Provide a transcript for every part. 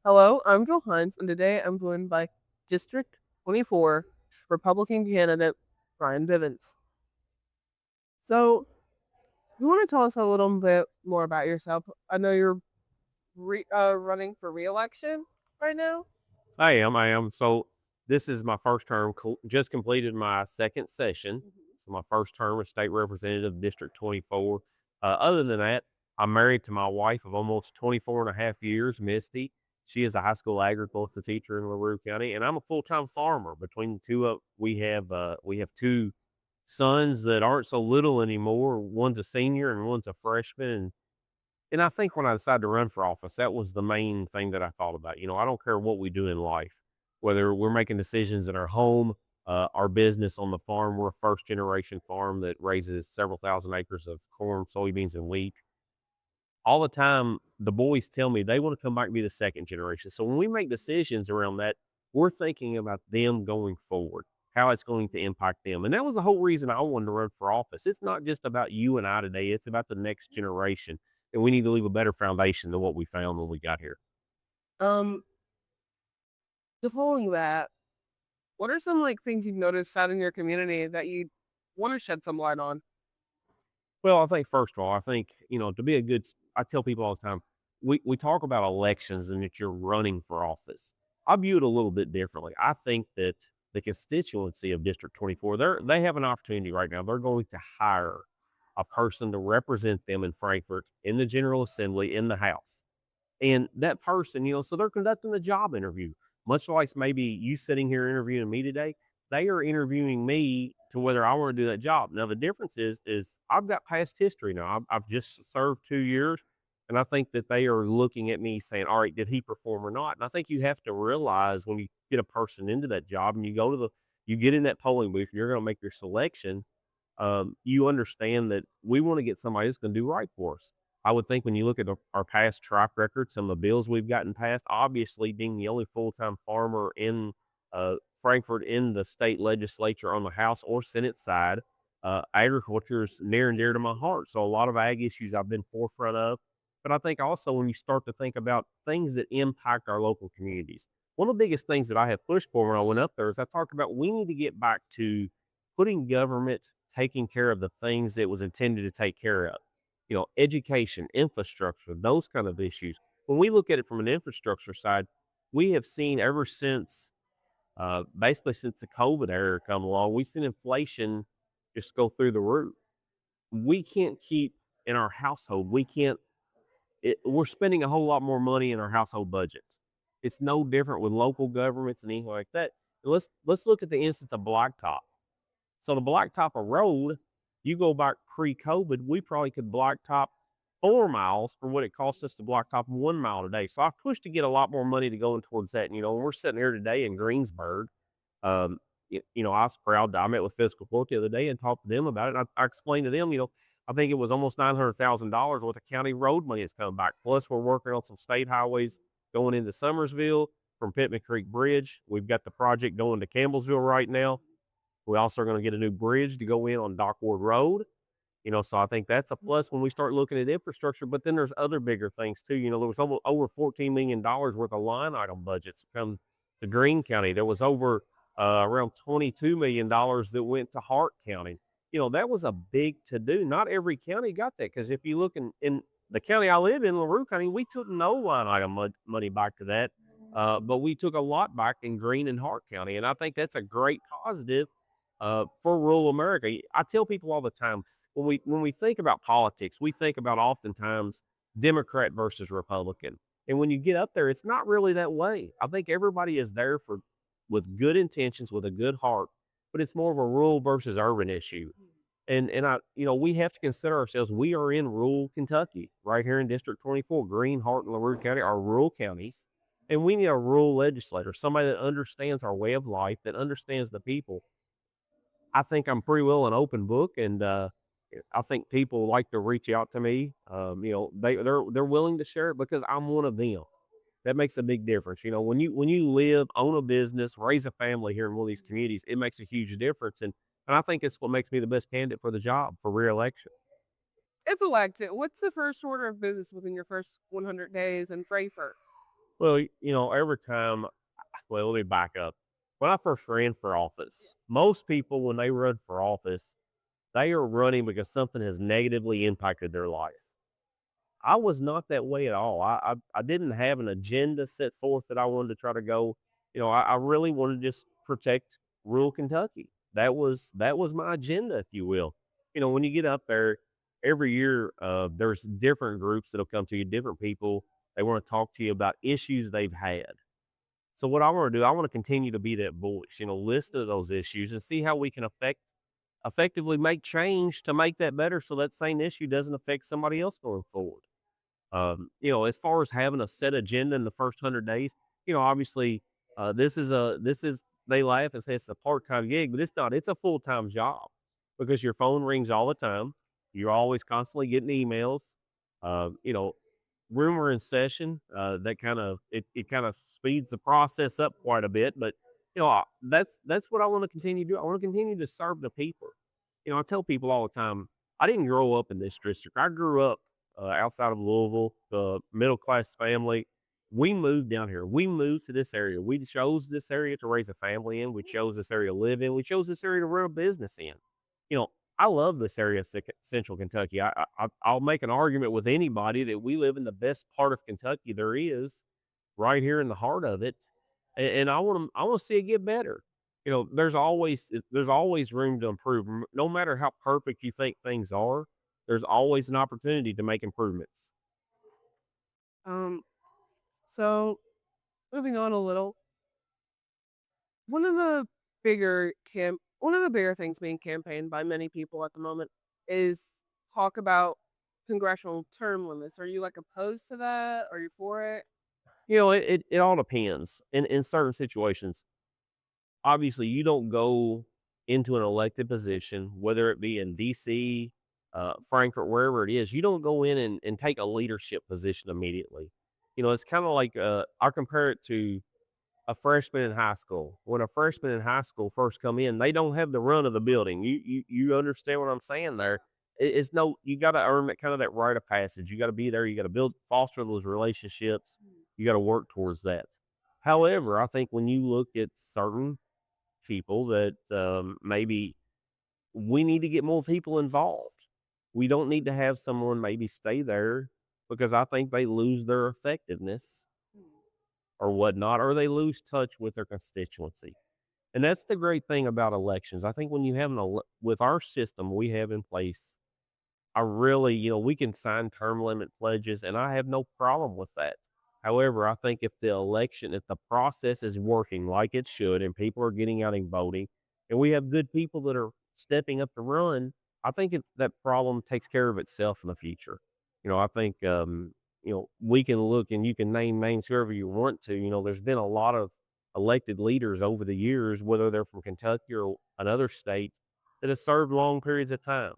Hello, I'm Hines, and today I'm joined by District 24 Republican candidate Brian Bivens. So, you want to tell us a little bit more about yourself? I know you're running for re-election right now. I am. So this is my first term. Just completed my second session. So my first term as state representative, District 24. Other than that, I'm married to my wife of almost 24 and a half years, Misty. She is a high school agriculture teacher in LaRue County, and I'm a full-time farmer. Between the two of we have two sons that aren't so little anymore. One's a senior and one's a freshman, and I think when I decided to run for office, that was the main thing that I thought about. I don't care what we do in life, whether we're making decisions in our home, our business on the farm. We're a first generation farm that raises several thousand acres of corn, soybeans, and wheat. All the time, the boys tell me they want to come back and be the second generation. So when we make decisions around that, we're thinking about them going forward, how it's going to impact them. And that was the whole reason I wanted to run for office. It's not just about you and I today, it's about the next generation. And we need to leave a better foundation than what we found when we got here. Um, to following that, what are some things you've noticed out in your community that you want to shed some light on? Well, I think first of all, to be a I tell people all the time, we talk about elections and that you're running for office. I view it a little bit differently. I think that the constituency of District 24, they have an opportunity right now. They're going to hire a person to represent them in Frankfurt in the General Assembly in the House. And that person, so they're conducting a job interview, much like maybe you sitting here interviewing me today. They are interviewing me to whether I want to do that job. Now the difference is I've got past history now. I've just served 2 years, and I think that they are looking at me saying, "All right, did he perform or not?" And I think you have to realize when you get a person into that job and you get in that polling booth, you're going to make your selection. You understand that we want to get somebody that's going to do right for us. I would think when you look at our past track record, some of the bills we've gotten passed, obviously being the only full time farmer in Frankfurt in the state legislature on the House or Senate side, agriculture is near and dear to my heart. So a lot of ag issues I've been forefront of. But I think also when you start to think about things that impact our local communities, one of the biggest things that I have pushed for when I went up there is I talked about we need to get back to putting government taking care of the things it was intended to take care of. Education, infrastructure, those kind of issues. When we look at it from an infrastructure side, we have seen ever since basically since the COVID era come along, we've seen inflation just go through the roof. We can't keep in our household, we're spending a whole lot more money in our household budgets. It's no different with local governments and anything like that. Let's look at the instance of blacktop. So the blacktop a road, you go back pre-COVID, we probably could blacktop 4 miles for what it cost us to blacktop 1 mile today. So I've pushed to get a lot more money to go in towards that. And, when we're sitting here today in Greensburg, I was proud. I met with fiscal court the other day and talked to them about it. And I explained to them, I think it was almost $900,000 worth of county road money that's coming back. Plus, we're working on some state highways going into Summersville from Pittman Creek Bridge. We've got the project going to Campbellsville right now. We also are going to get a new bridge to go in on Dockward Road. So I think that's a plus when we start looking at infrastructure. But then there's other bigger things too. There was over $14 million worth of line item budgets come to Greene County. There was over around $22 million that went to Hart County. That was a big to do. Not every county got that because if you look in the county I live in, LaRue County, we took no line item money back to that. But we took a lot back in Greene and Hart County. And I think that's a great positive for rural America. I tell people all the time when we think about politics, we think about oftentimes Democrat versus Republican. And when you get up there, it's not really that way. I think everybody is there for with good intentions, with a good heart, but it's more of a rural versus urban issue. And we have to consider ourselves. We are in rural Kentucky, right here in District 24. Greene, Hart, and LaRue County are rural counties, and we need a rural legislator, somebody that understands our way of life, that understands the people. I think I'm pretty well an open book, and I think people like to reach out to me. They're willing to share it because I'm one of them. That makes a big difference. When you live, own a business, raise a family here in one of these communities, it makes a huge difference. And I think it's what makes me the best candidate for the job for reelection. If elected, what's the first order of business within your first 100 days in Frankfurt? Well, every time, well, let me back up. When I first ran for office, most people, when they run for office, they are running because something has negatively impacted their life. I was not that way at all. I didn't have an agenda set forth that I wanted to try to go. I really wanted to just protect rural Kentucky. That was my agenda, if you will. When you get up there every year, there's different groups that'll come to you, different people. They want to talk to you about issues they've had. So what I want to do, I want to continue to be that voice. List of those issues and see how we can effectively make change to make that better, so that same issue doesn't affect somebody else going forward. As far as having a set agenda in the first 100 days, obviously, this is they laugh and say it's a part-time gig, but it's not. It's a full-time job because your phone rings all the time. You're always constantly getting emails. Uh, you know, rumor in session, that kind of speeds the process up quite a bit. But that's what I want to continue to do. I want to continue to serve the people. I tell people all the time, I didn't grow up in this district. I grew up outside of Louisville, middle class family. We moved down here. We moved to this area. We chose this area to raise a family in. We chose this area to live in. We chose this area to run a business in. You know, I love this area of Central Kentucky. I'll make an argument with anybody that we live in the best part of Kentucky there is, right here in the heart of it, and I want to see it get better. There's always room to improve. No matter how perfect you think things are, there's always an opportunity to make improvements. Um, so moving on a little, one of the one of the bigger things being campaigned by many people at the moment is talk about congressional term limits. Are you like opposed to that? Are you for it? It all depends. In certain situations, obviously, you don't go into an elected position, whether it be in DC, Frankfurt, wherever it is. You don't go in and take a leadership position immediately. It's kind of like, I compare it to a freshman in high school. When a freshman in high school first come in, they don't have the run of the building. You understand what I'm saying there? It's no, you got to earn that kind of that rite of passage. You got to be there. You got to build, foster those relationships. You got to work towards that. However, I think when you look at certain people that, maybe we need to get more people involved. We don't need to have someone maybe stay there because I think they lose their effectiveness or whatnot, or they lose touch with their constituency. And that's the great thing about elections. I think when you have with our system we have in place, I really, we can sign term limit pledges, and I have no problem with that. However, I think if the process is working like it should, and people are getting out and voting, and we have good people that are stepping up to run, I think that problem takes care of itself in the future. I think, we can look and you can name names whoever you want to. There's been a lot of elected leaders over the years, whether they're from Kentucky or another state, that have served long periods of time.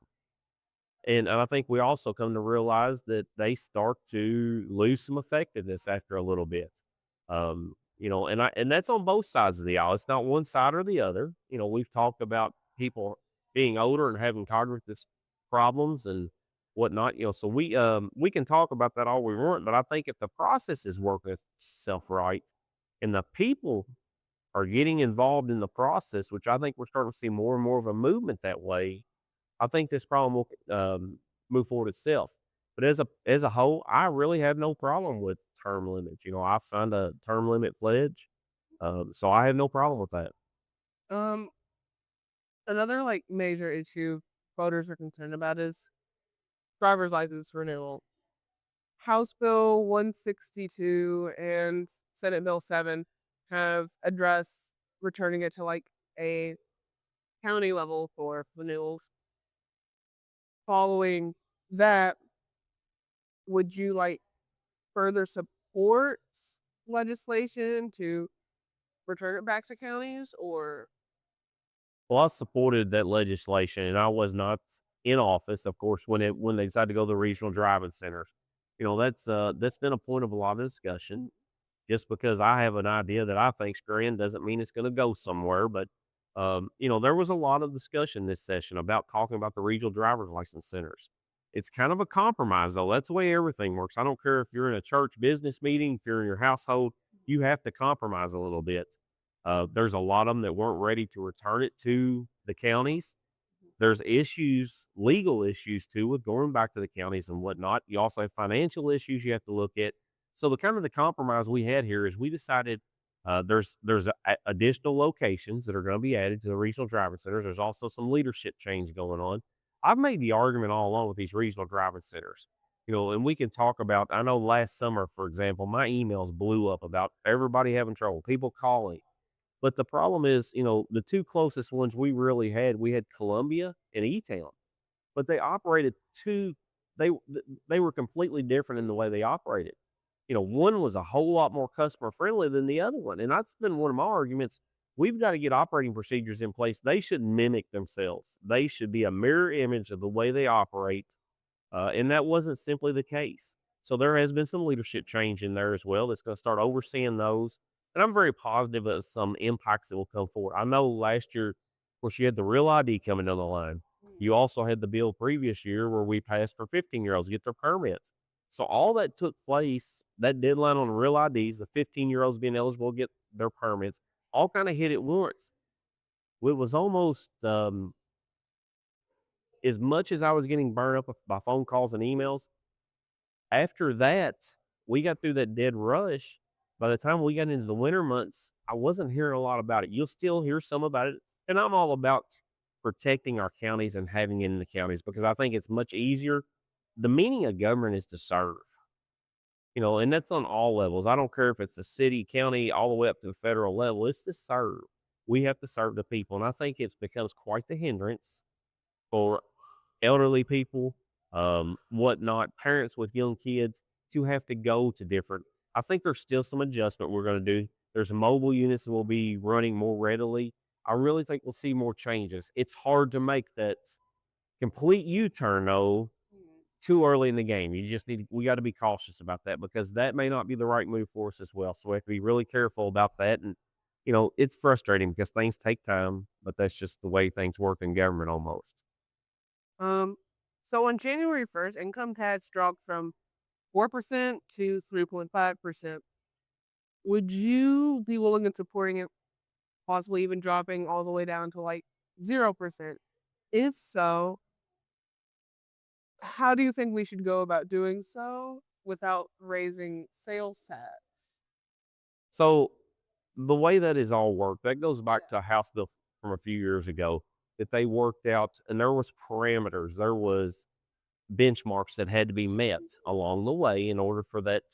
And I think we also come to realize that they start to lose some effectiveness after a little bit. And that's on both sides of the aisle. It's not one side or the other. We've talked about people being older and having cognitive problems and whatnot. So we can talk about that all we want, but I think if the process is working itself right and the people are getting involved in the process, which I think we're starting to see more and more of a movement that way, I think this problem will, move forward itself. But as a whole, I really have no problem with term limits. I've signed a term limit pledge, so I have no problem with that. Um, Another like major issue voters are concerned about is driver's license renewal. House Bill 162 and Senate Bill 7 have addressed returning it to like a county level for renewals. Following that, would you like further support legislation to return it back to counties or Well, I supported that legislation, and I was not in office, of course, when they decided to go to the regional driving centers. That's been a point of a lot of discussion. Just because I have an idea that I think's grand doesn't mean it's going to go somewhere. But there was a lot of discussion this session about talking about the regional driver's license centers. It's kind of a compromise, though. That's the way everything works. I don't care if you're in a church business meeting, if you're in your household, you have to compromise a little bit. There's a lot of them that weren't ready to return it to the counties. There's issues, legal issues too, with going back to the counties and whatnot. You also have financial issues you have to look at. So the kind of the compromise we had here is we decided additional locations that are going to be added to the regional driving centers. There's also some leadership change going on. I've made the argument all along with these regional driving centers, and we can talk about. I know last summer, for example, my emails blew up about everybody having trouble, people calling, but the problem is, the 2 closest ones we had Columbia and E-Town, but they operated 2 they were completely different in the way they operated. One was a whole lot more customer friendly than the other one, and that's been one of my arguments. We've got to get operating procedures in place. They should mimic themselves. They should be a mirror image of the way they operate, and that wasn't simply the case. So there has been some leadership change in there as well that's going to start overseeing those. And I'm very positive of some impacts that will come forward. I know last year, of course, you had the real ID coming down the line. You also had the bill previous year where we passed for 15-year-olds to get their permits. So all that took place, that deadline on real IDs, the 15-year-olds being eligible to get their permits, all kind of hit at once. It was almost as much as I was getting burned up by phone calls and emails, after that, we got through that dead rush. By the time we got into the winter months, I wasn't hearing a lot about it. You'll still hear some about it. And I'm all about protecting our counties and having it in the counties because I think it's much easier. The meaning of government is to serve, and that's on all levels. I don't care if it's the city, county, all the way up to the federal level. It's to serve. We have to serve the people. And I think it becomes quite the hindrance for elderly people, whatnot, parents with young kids to have to go to different. I think there's still some adjustment we're going to do. There's mobile units that will be running more readily. I really think we'll see more changes. It's hard to make that complete U-turn though too early in the game. We got to be cautious about that because that may not be the right move for us as well. So we have to be really careful about that. And it's frustrating because things take time, but that's just the way things work in government almost. Um, so on January 1st, income tax dropped from 4% to 3.5%. Would you be willing in supporting it, possibly even dropping all the way down to like 0%? If so, how do you think we should go about doing so without raising sales tax? So the way that is all worked, that goes Yeah. back to a House bill from a few years ago that they worked out, and there was parameters, there was benchmarks that had to be met along the way in order for that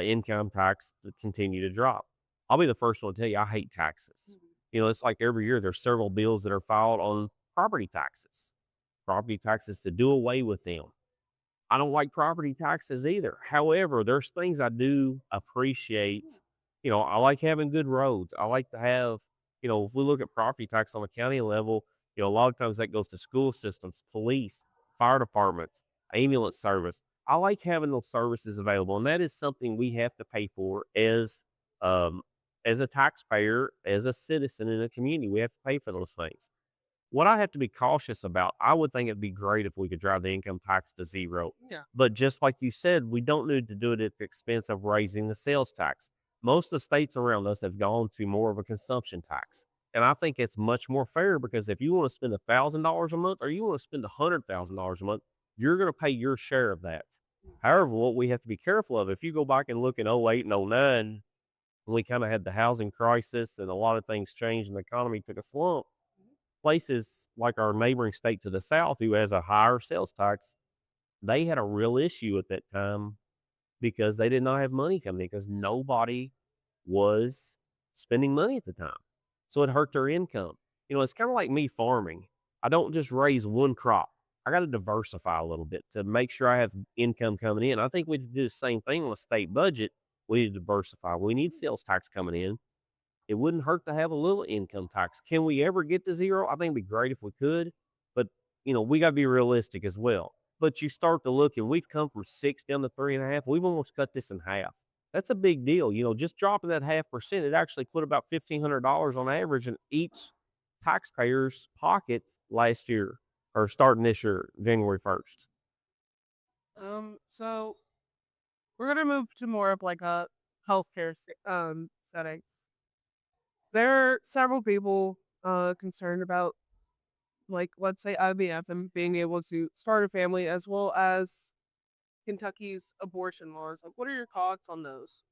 income tax to continue to drop. I'll be the first one to tell you I hate taxes. Mhm. It's like every year there's several bills that are filed on property taxes to do away with them. I don't like property taxes either. However, there's things I do appreciate. I like having good roads. I like to have, if we look at property tax on the county level, a lot of times that goes to school systems, police, fire departments, ambulance service. I like having those services available, and that is something we have to pay for um, as a taxpayer, as a citizen in a community. We have to pay for those things. What I have to be cautious about, I would think it'd be great if we could drive the income tax to 0. Yeah. But just like you said, we don't need to do it at the expense of raising the sales tax. Most of the states around us have gone to more of a consumption tax. And I think it's much more fair because if you want to spend $1,000 a month or you want to spend $100,000 a month, you're going to pay your share of that. However, what we have to be careful of, if you go back and look in '08 and '09, when we kind of had the housing crisis and a lot of things changed and the economy took a slump, places like our neighboring state to the south, who has a higher sales tax, they had a real issue at that time because they did not have money coming in because nobody was spending money at the time. So it hurt their income. It's kind of like me farming. I don't just raise one crop. I got to diversify a little bit to make sure I have income coming in. I think we do the same thing on a state budget. We need to diversify. We need sales tax coming in. It wouldn't hurt to have a little income tax. Can we ever get to 0? I think it'd be great if we could, but we got to be realistic as well. But you start to look, and we've come from 6 down to 3.5. We've almost cut this in half. That's a big deal. Just dropping that 0.5%, it actually put about $1,500 on average in each taxpayer's pocket last year or starting this year, January 1st. So we're gonna move to more of like a healthcare setting. There are several people concerned about, like, let's say IVF and being able to start a family, as well as Kentucky's abortion laws. Like, what are your thoughts on those?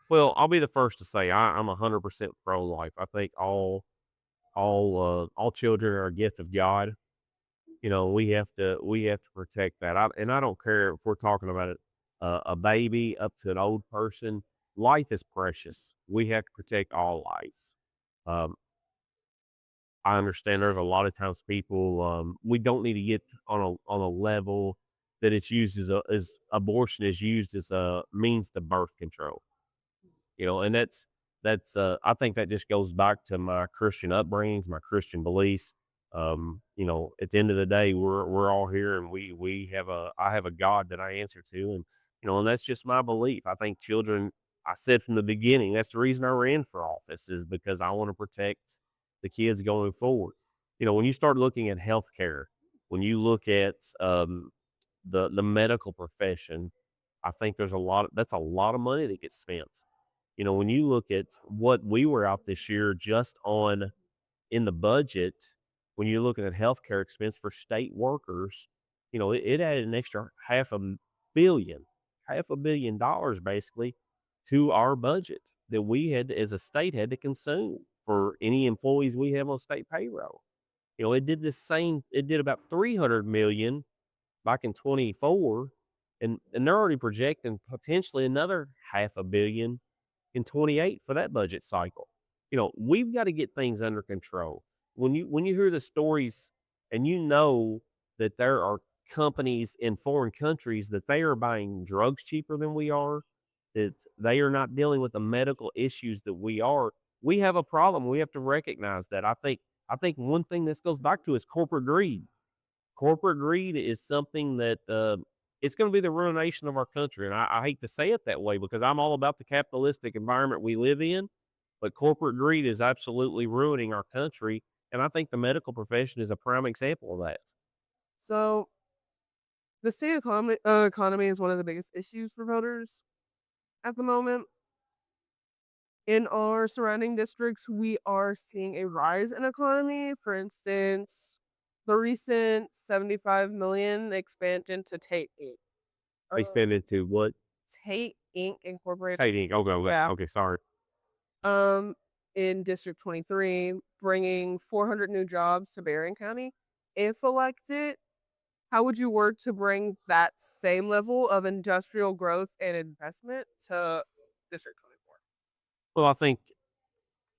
Well, I'll be the first to say I'm 100% pro life. I think all children are a gift of God. You know, we have to protect that. And I don't care if we're talking about a baby up to an old person. Life is precious. We have to protect all lives. Um, I understand there's a lot of times people we don't need to get on a level that it's used as abortion is used as a means to birth control. You know, and that's I think that just goes back to my Christian upbringings, my Christian beliefs. You know, at the end of the day, we're all here, and we have a I have a God that I answer to, and you know, and that's just my belief. I think children. I said from the beginning, that's the reason I ran for office is because I want to protect the kids going forward. You know, when you start looking at healthcare, when you look at the medical profession, I think there's a lot. That's a lot of money that gets spent. You know, when you look at what we were out this year just on in the budget, when you're looking at healthcare expense for state workers, you know, it added an extra billion, $500 million basically to our budget that we had as a state had to consume for any employees we have on state payroll. You know, it did about 300 million back in 24, and they're already projecting potentially another half a billion in 28 for that budget cycle. You know, we've got to get things under control. When you hear the stories and you know that there are companies in foreign countries that they are buying drugs cheaper than we are, that they are not dealing with the medical issues that we are, we have a problem. We have to recognize that. I think one thing this goes back to is corporate greed. Corporate greed is something that it's going to be the ruination of our country. And I hate to say it that way because I'm all about the capitalistic environment we live in, but corporate greed is absolutely ruining our country. And I think the medical profession is a prime example of that. So the state economy is one of the biggest issues for voters at the moment. In our surrounding districts, we are seeing a rise in economy. For instance, the recent 75 million expansion to Tate Inc. They stand into what? Tate Inc. Incorporated. Tating. Okay, okay, Yeah. okay, sorry. Um, in District 23, bringing 400 new jobs to Berrien County. If elected, how would you work to bring that same level of industrial growth and investment to District 24? Well, I think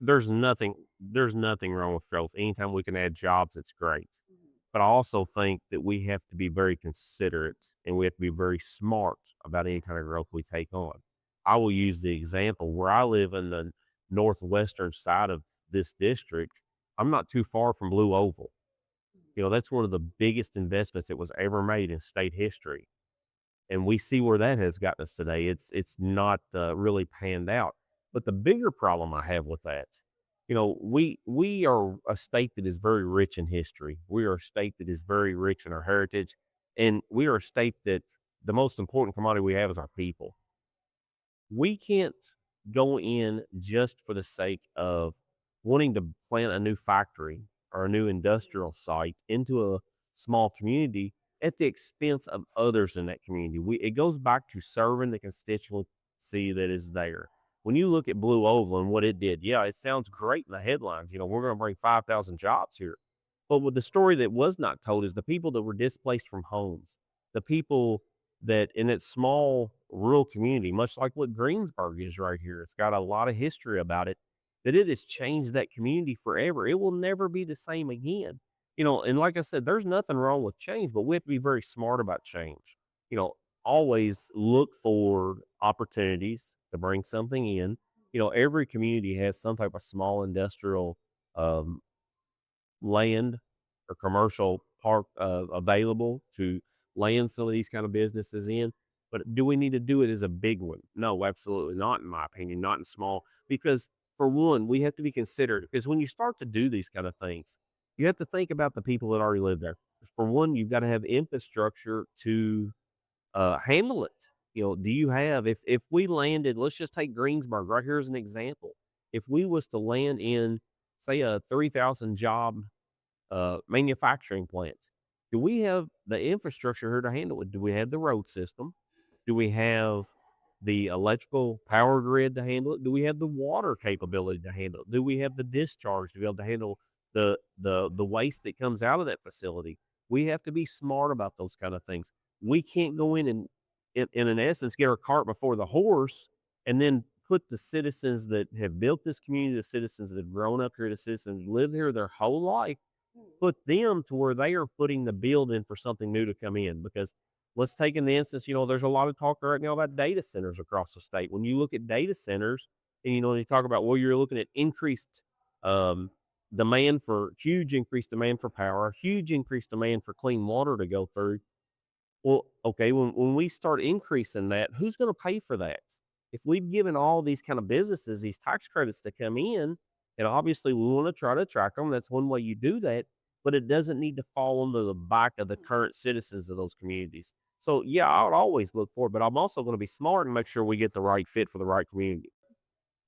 there's nothing wrong with growth. Anytime we can add jobs, it's great. But I also think that we have to be very considerate and we have to be very smart about any kind of growth we take on. I will use the example where I live in the northwestern side of this district. I'm not too far from Blue Oval. You know, that's one of the biggest investments that was ever made in state history, and we see where that has gotten us today. It's not really panned out. But the bigger problem I have with that, you know, we are a state that is very rich in history. We are a state that is very rich in our heritage, and we are a state that the most important commodity we have is our people. We can't go in just for the sake of wanting to plant a new factory or a new industrial site into a small community at the expense of others in that community. It goes back to serving the constituency that is there. When you look at Blue Oval and what it did, yeah, it sounds great in the headlines. You know, we're going to bring 5,000 jobs here. But with the story that was not told is the people that were displaced from homes, the people that in its small rural community, much like what Greensburg is right here, it's got a lot of history about it, that it has changed that community forever. It will never be the same again. You know, and like I said, there's nothing wrong with change, but we have to be very smart about change. You know, always look for opportunities to bring something in. You know, every community has some type of small industrial um, land or commercial park available to land some of these kind of businesses in. But do we need to do it as a big one? No, absolutely not, in my opinion, not in small. Because for one, we have to be considerate. Because when you start to do these kind of things, you have to think about the people that already live there. For one, you've got to have infrastructure to handle it. Do you have if we landed, let's just take Greensburg right here as an example. If we was to land in, say, a 3,000 job manufacturing plants. Do we have the infrastructure here to handle it? Do we have the road system? Do we have the electrical power grid to handle it? Do we have the water capability to handle it? Do we have the discharge to be able to handle the waste that comes out of that facility? We have to be smart about those kind of things. We can't go in and in an essence get our cart before the horse and then put the citizens that have built this community, the citizens that have grown up here, the citizens that lived here their whole life, put them to where they are putting the build in for something new to come in. Because let's take in the instance, there's a lot of talk right now about data centers across the state. When you look at data centers and, you talk about, well, you're looking at increased um, demand for huge increased demand for power, huge increased demand for clean water to go through. Well, okay, when we start increasing that, who's gonna pay for that? If we've given all these kind of businesses these tax credits to come in, and obviously we wanna try to attract them, that's one way you do that, but it doesn't need to fall onto the back of the current citizens of those communities. So, yeah, I would always look for it, but I'm also gonna be smart and make sure we get the right fit for the right community.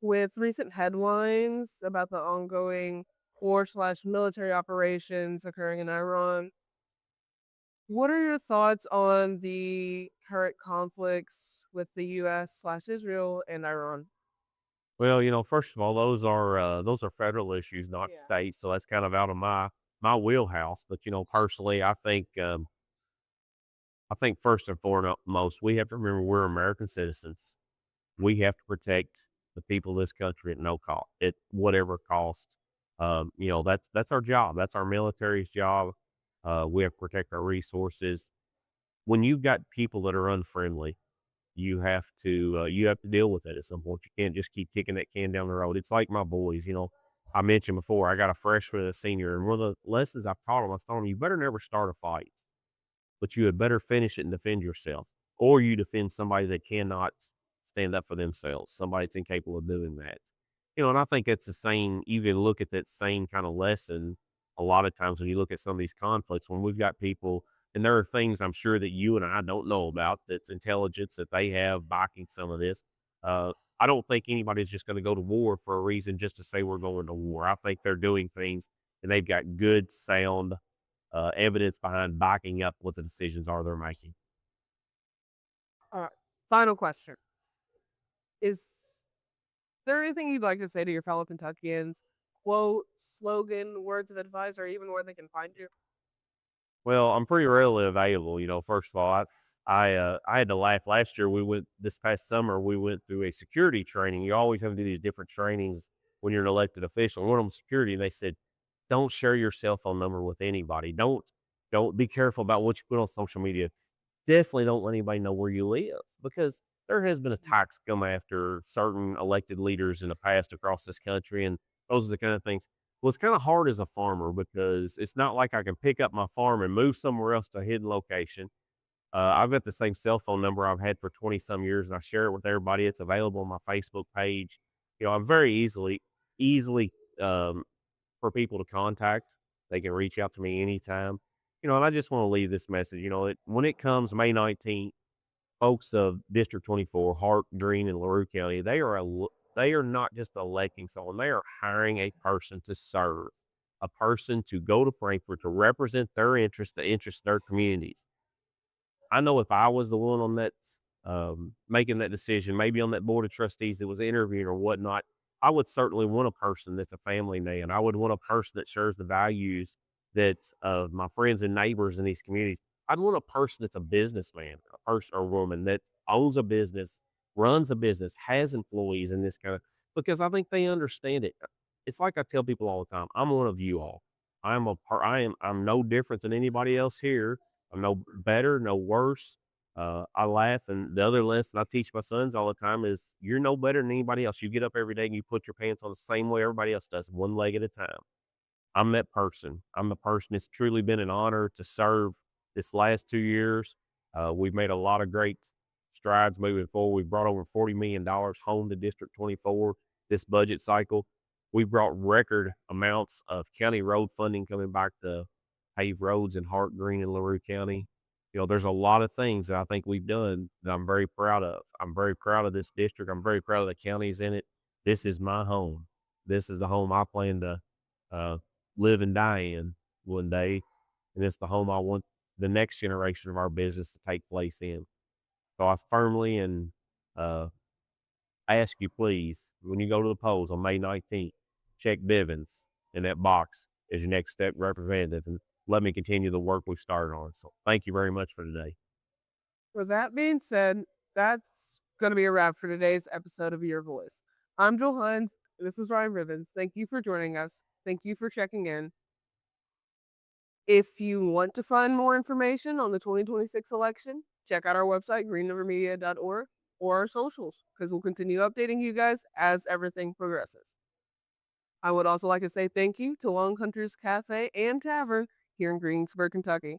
With recent headlines about the ongoing war/military operations occurring in Iran, what are your thoughts on the current conflicts with the US/Israel and Iran? Well, first of all, those are federal issues, not Yeah. state, so that's kind of out of my wheelhouse. But personally, I think first and foremost, we have to remember we're American citizens. We have to protect the people of this country at no cost, at whatever cost. That's our job. That's our military's job. We have to protect our resources. When you've got people that are unfriendly, you have to deal with it at some point. You can't just keep kicking that can down the road. It's like my boys. I mentioned before, I got a freshman and a senior, and one of the lessons I've taught them, I was telling them, you better never start a fight, but you had better finish it and defend yourself, or you defend somebody that cannot stand up for themselves, somebody that's incapable of doing that. And I think it's the same. You can look at that same kind of lesson a lot of times when you look at some of these conflicts, when we've got people, and there are things I'm sure that you and I don't know about that's intelligence that they have backing some of this. Uh, I don't think anybody's just going to go to war for a reason just to say we're going to war. I think they're doing things and they've got good, sound evidence behind backing up what the decisions are they're making. All right. Final question. Is there anything you'd like to say to your fellow Kentuckians? Quote, slogan, words of advice, or even where they can find you? Well, I'm pretty readily available. First of all, I had to laugh last year. We went this past summer. We went through a security training. You always have to do these different trainings when you're an elected official. One of them security, and they said, "Don't share your cell phone number with anybody. Don't be careful about what you put on social media. Definitely don't let anybody know where you live because there has been attacks come after certain elected leaders in the past across this country, and those are the kind of things. Well, it's kind of hard as a farmer because it's not like I can pick up my farm and move somewhere else to a hidden location. I've got the same cell phone number I've had for 20 some years, and I share it with everybody. It's available on my Facebook page. I'm very easily um, for people to contact. They can reach out to me anytime. And I just want to leave this message. When it comes May 19th, folks of District 24, Hart, Greene, and LaRue County, they are not just electing someone; they are hiring a person to serve, a person to go to Frankfurt to represent their interests, the interests of their communities. I know if I was the one on that, making that decision, maybe on that board of trustees that was interviewing or whatnot, I would certainly want a person that's a family man. I would want a person that shares the values that my friends and neighbors in these communities. I'd want a person that's a businessman, a person or woman that owns a business, runs a business, has employees in this kind of, because I think they understand it. It's like I tell people all the time, I'm one of you all. I'm no different than anybody else here. I'm no better, no worse. I laugh, and the other lesson I teach my sons all the time is you're no better than anybody else. You get up every day and you put your pants on the same way everybody else does, one leg at a time. I'm that person. I'm the person. It's truly been an honor to serve this last 2 years. We've made a lot of great strides moving forward. We've brought over $40 million home to District 24 this budget cycle. We brought record amounts of county road funding coming back to pave roads in Hart, Greene, and LaRue County. There's a lot of things that I think we've done that I'm very proud of. I'm very proud of this district. I'm very proud of the counties in it. This is my home. This is the home I plan to uh, live and die in one day, and it's the home I want the next generation of our business to take place in. So I firmly and uh, ask you, please, when you go to the polls on May 19th, check Bivens in that box as your next step representative, and let me continue the work we've started on. So thank you very much for today. With that being said, that's going to be a wrap for today's episode of Your Voice. I'm Joel Hines. This is Ryan Rivens. Thank you for joining us. Thank you for checking in. If you want to find more information on the 2026 election, check out our website, greenrivermedia.org, or our socials, because we'll continue updating you guys as everything progresses. I would also like to say thank you to Long Hunters Cafe and Tavern here in Greensburg, Kentucky.